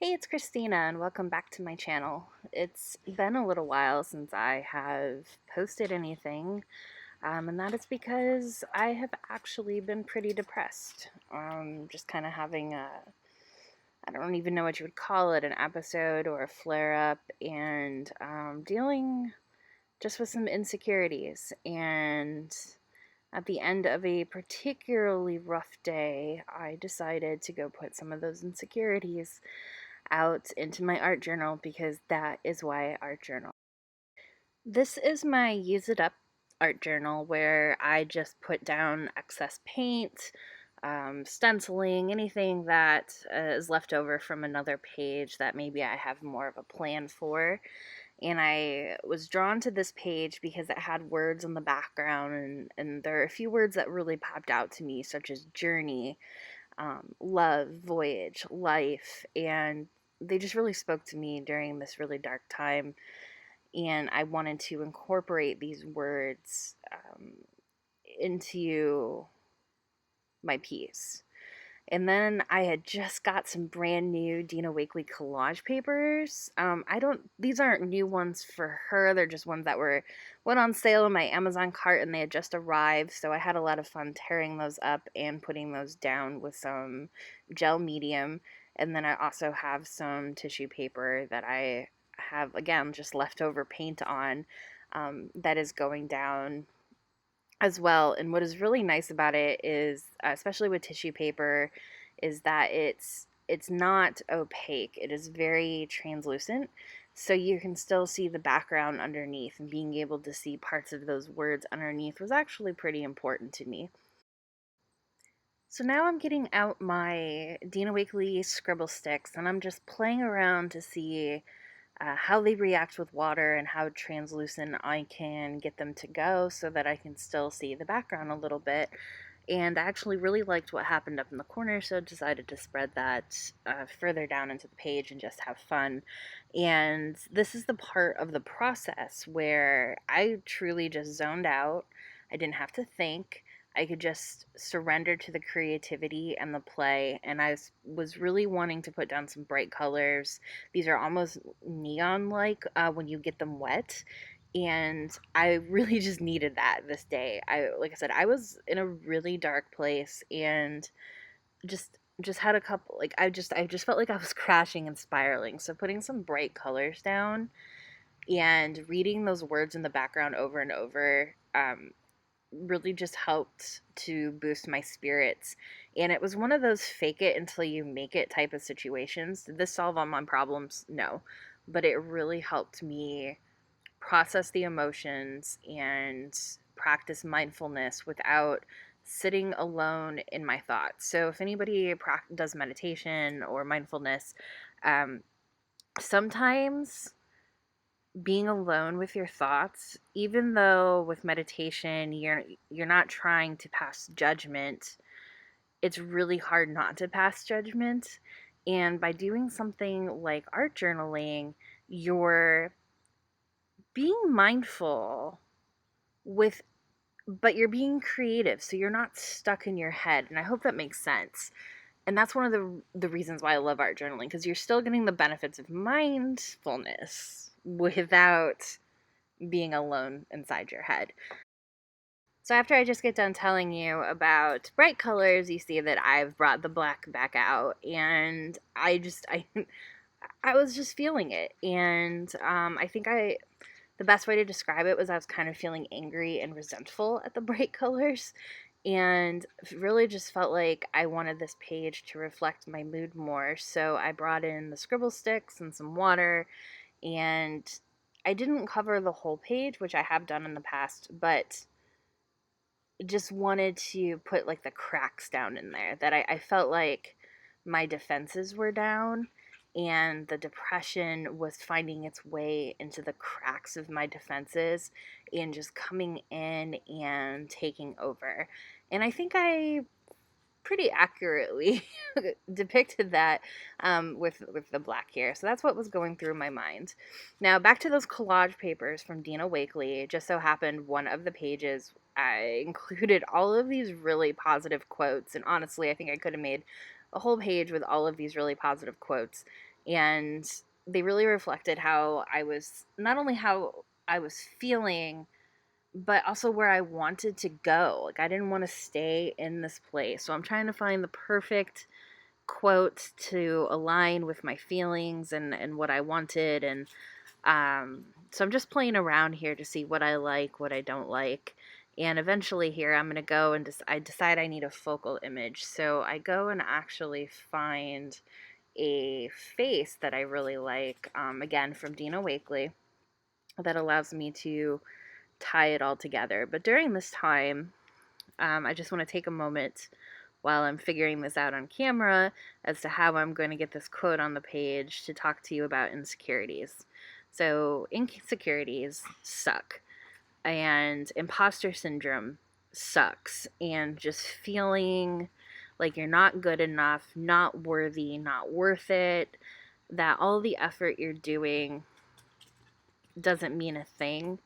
Hey, it's Christina, and welcome back to my channel. It's been a little while since I have posted anything, and that is because I have actually been pretty depressed. Just kind of having I don't even know what you would call it, an episode or a flare up, and dealing just with some insecurities. And at the end of a particularly rough day, I decided to go put some of those insecurities out into my art journal because that is why I art journal. This is my use it up art journal where I just put down excess paint, stenciling, anything that is left over from another page that maybe I have more of a plan for. And I was drawn to this page because it had words on the background, and there are a few words that really popped out to me, such as journey, love, voyage, life, and they just really spoke to me during this really dark time. And I wanted to incorporate these words into my piece. And then I had just got some brand new Dina Wakley collage papers. These aren't new ones for her. They're just ones that went on sale in my Amazon cart and they had just arrived. So I had a lot of fun tearing those up and putting those down with some gel medium. And then I also have some tissue paper that I have, again, just leftover paint on, that is going down as well. And what is really nice about it is, especially with tissue paper, is that it's not opaque. It is very translucent, so you can still see the background underneath, and being able to see parts of those words underneath was actually pretty important to me. So now I'm getting out my Dina Wakley scribble sticks and I'm just playing around to see how they react with water and how translucent I can get them to go so that I can still see the background a little bit. And I actually really liked what happened up in the corner, so decided to spread that further down into the page and just have fun. And this is the part of the process where I truly just zoned out. I didn't have to think. I could just surrender to the creativity and the play. And was really wanting to put down some bright colors. These are almost neon like when you get them wet, and I really just needed that this day. Like I said, I was in a really dark place and just had a couple, like I just felt like I was crashing and spiraling. So putting some bright colors down and reading those words in the background over and over, really just helped to boost my spirits. And it was one of those fake it until you make it type of situations. Did this solve all my problems? No. But it really helped me process the emotions and practice mindfulness without sitting alone in my thoughts. So if anybody does meditation or mindfulness, um, sometimes being alone with your thoughts, even though with meditation you're not trying to pass judgment, it's really hard not to pass judgment. And by doing something like art journaling, you're being mindful with but you're being creative, so you're not stuck in your head. And I hope that makes sense. And that's one of the reasons why I love art journaling, because you're still getting the benefits of mindfulness without being alone inside your head. So after I just get done telling you about bright colors, you see that I've brought the black back out, and I was just feeling it. And I think the best way to describe it was I was kind of feeling angry and resentful at the bright colors, and really just felt like I wanted this page to reflect my mood more. So I brought in the scribble sticks and some water, and I didn't cover the whole page, which I have done in the past, but just wanted to put like the cracks down in there that I felt like my defenses were down, and the depression was finding its way into the cracks of my defenses and just coming in and taking over. And I think I pretty accurately depicted that, with the black here. So that's what was going through my mind. Now back to those collage papers from Dina Wakley. It just so happened one of the pages I included all of these really positive quotes, and honestly, I think I could have made a whole page with all of these really positive quotes. And they really reflected how I was, not only how I was feeling, but also where I wanted to go. Like, I didn't want to stay in this place. So I'm trying to find the perfect quote to align with my feelings and what I wanted. And so I'm just playing around here to see what I like, what I don't like. And eventually here I'm going to go and I decide I need a focal image. So I go and actually find a face that I really like, again, from Dina Wakley, that allows me to tie it all together. But during this time, I just want to take a moment while I'm figuring this out on camera as to how I'm going to get this quote on the page to talk to you about insecurities. So, insecurities suck, and imposter syndrome sucks, and just feeling like you're not good enough, not worthy, not worth it, that all the effort you're doing doesn't mean a thing,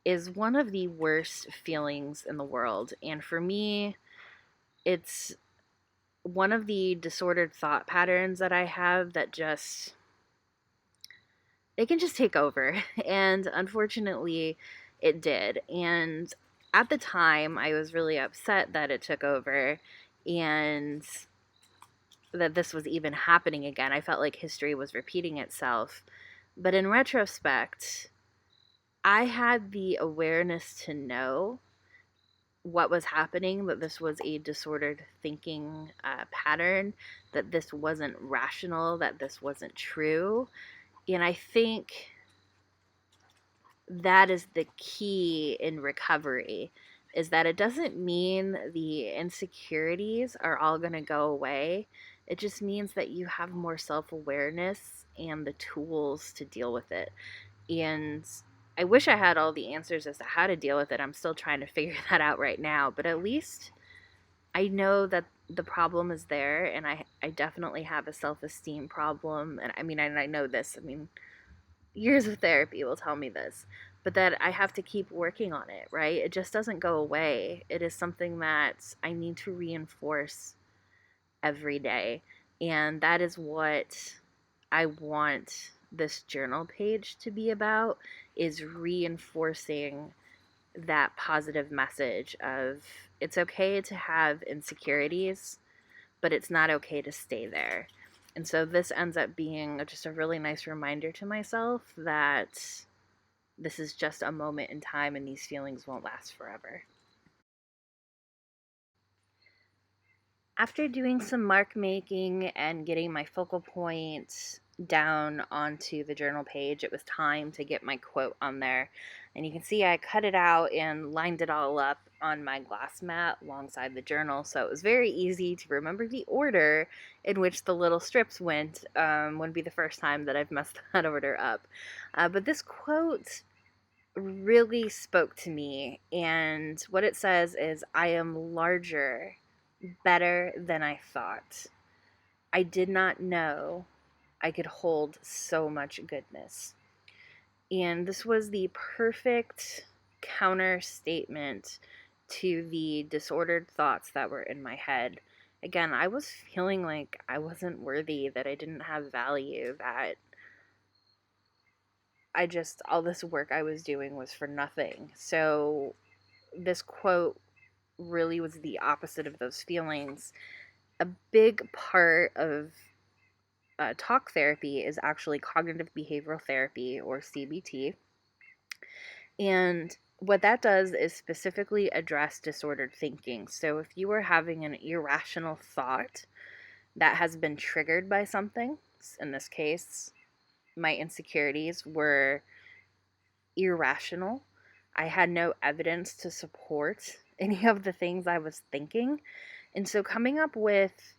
is one of the worst feelings in the world. And for me, it's one of the disordered thought patterns that I have that just, it can just take over. And unfortunately, it did. And at the time, I was really upset that it took over and that this was even happening again. I felt like history was repeating itself. But in retrospect, I had the awareness to know what was happening, that this was a disordered thinking pattern, that this wasn't rational, that this wasn't true. And I think that is the key in recovery, is that it doesn't mean the insecurities are all going to go away. It just means that you have more self-awareness and the tools to deal with it. And I wish I had all the answers as to how to deal with it. I'm still trying to figure that out right now, but at least I know that the problem is there, and I definitely have a self-esteem problem. And I mean, and I know this. I mean, years of therapy will tell me this, but that I have to keep working on it, right? It just doesn't go away. It is something that I need to reinforce every day. And that is what I want this journal page to be about, is reinforcing that positive message of it's okay to have insecurities, but it's not okay to stay there. And so this ends up being just a really nice reminder to myself that this is just a moment in time and these feelings won't last forever. After doing some mark making and getting my focal point down onto the journal page, it was time to get my quote on there. And you can see I cut it out and lined it all up on my glass mat alongside the journal. So it was very easy to remember the order in which the little strips went. Wouldn't be the first time that I've messed that order up. But this quote really spoke to me. And what it says is, I am larger, better than I thought. I did not know I could hold so much goodness. And this was the perfect counter statement to the disordered thoughts that were in my head. Again, I was feeling like I wasn't worthy, that I didn't have value, that all this work I was doing was for nothing. So this quote really was the opposite of those feelings. A big part of talk therapy is actually cognitive behavioral therapy, or CBT. And what that does is specifically address disordered thinking. So if you are having an irrational thought that has been triggered by something, in this case, my insecurities were irrational. I had no evidence to support any of the things I was thinking. And so coming up with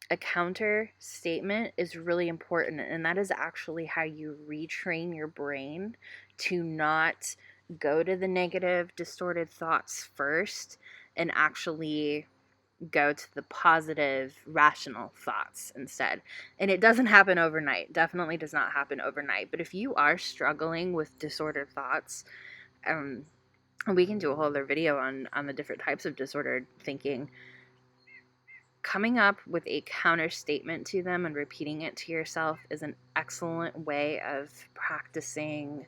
a counter statement is really important, and that is actually how you retrain your brain to not go to the negative, distorted thoughts first and actually go to the positive, rational thoughts instead. And it doesn't happen overnight. Definitely does not happen overnight. But if you are struggling with disordered thoughts, um, we can do a whole other video on the different types of disordered thinking. coming up with a counter statement to them and repeating it to yourself is an excellent way of practicing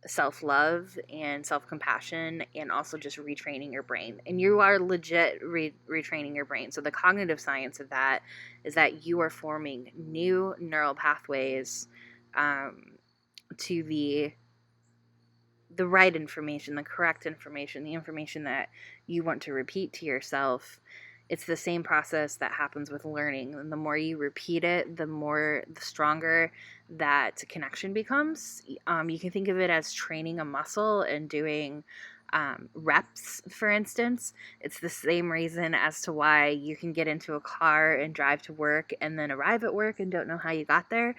self-love and self-compassion, and also just retraining your brain. And you are legit retraining your brain. So the cognitive science of that is that you are forming new neural pathways to the right information, the correct information, the information that you want to repeat to yourself. It's the same process that happens with learning. And the more you repeat it, the stronger that connection becomes. You can think of it as training a muscle and doing reps, for instance. It's the same reason as to why you can get into a car and drive to work and then arrive at work and don't know how you got there,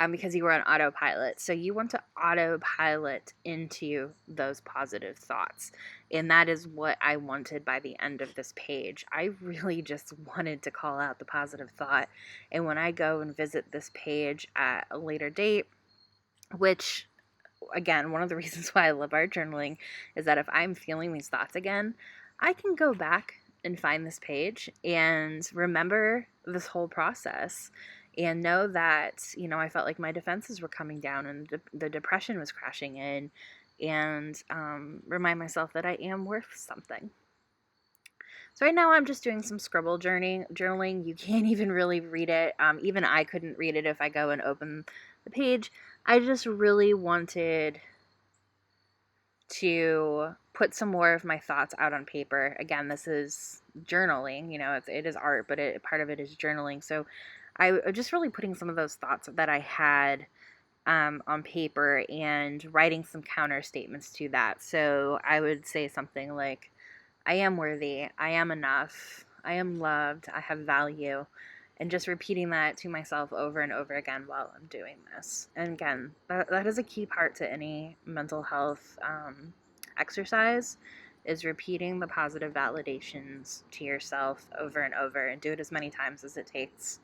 because you were on autopilot. So you want to autopilot into those positive thoughts. And that is what I wanted by the end of this page. I really just wanted to call out the positive thought. And when I go and visit this page at a later date, which, again, one of the reasons why I love art journaling is that if I'm feeling these thoughts again, I can go back and find this page and remember this whole process and know that, I felt like my defenses were coming down and the depression was crashing in, and remind myself that I am worth something. So right now I'm just doing some scribble journaling. You can't even really read it. Even I couldn't read it if I go and open the page. I just really wanted to put some more of my thoughts out on paper. Again, this is journaling, it is art, but part of it is journaling. So I just really putting some of those thoughts that I had on paper and writing some counter statements to that. So I would say something like, I am worthy, I am enough, I am loved, I have value, and just repeating that to myself over and over again while I'm doing this. And again, that is a key part to any mental health exercise, is repeating the positive validations to yourself over and over, and do it as many times as it takes.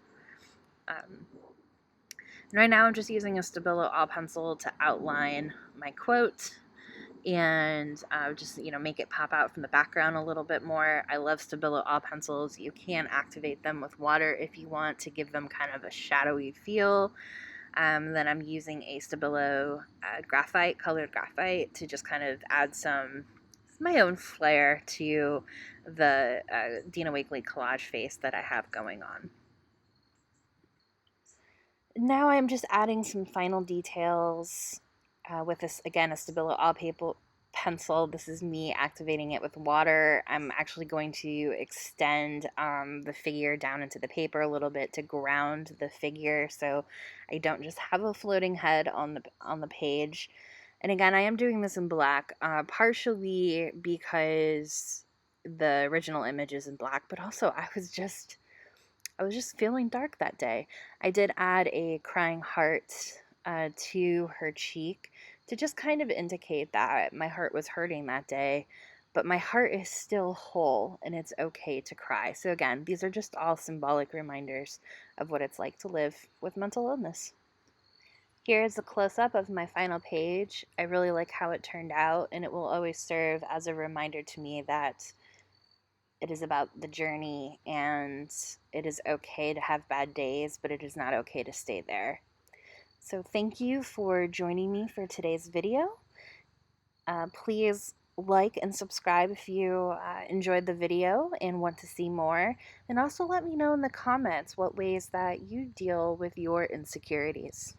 And right now I'm just using a Stabilo All pencil to outline my quote and just make it pop out from the background a little bit more. I love Stabilo All pencils. You can activate them with water if you want to give them kind of a shadowy feel. Then I'm using a Stabilo graphite, colored graphite, to just kind of add some my own flair to the Dina Wakley collage face that I have going on. Now I'm just adding some final details with this, again, a Stabilo All pencil. This is me activating it with water. I'm actually going to extend the figure down into the paper a little bit to ground the figure, so I don't just have a floating head on the page. And again, I am doing this in black, partially because the original image is in black, but also I was just feeling dark that day. I did add a crying heart to her cheek to just kind of indicate that my heart was hurting that day, but my heart is still whole and it's okay to cry. So again, these are just all symbolic reminders of what it's like to live with mental illness. Here's a close-up of my final page. I really like how it turned out, and it will always serve as a reminder to me that it is about the journey, and it is okay to have bad days, but it is not okay to stay there. So thank you for joining me for today's video. Please like and subscribe if you enjoyed the video and want to see more. And also let me know in the comments what ways that you deal with your insecurities.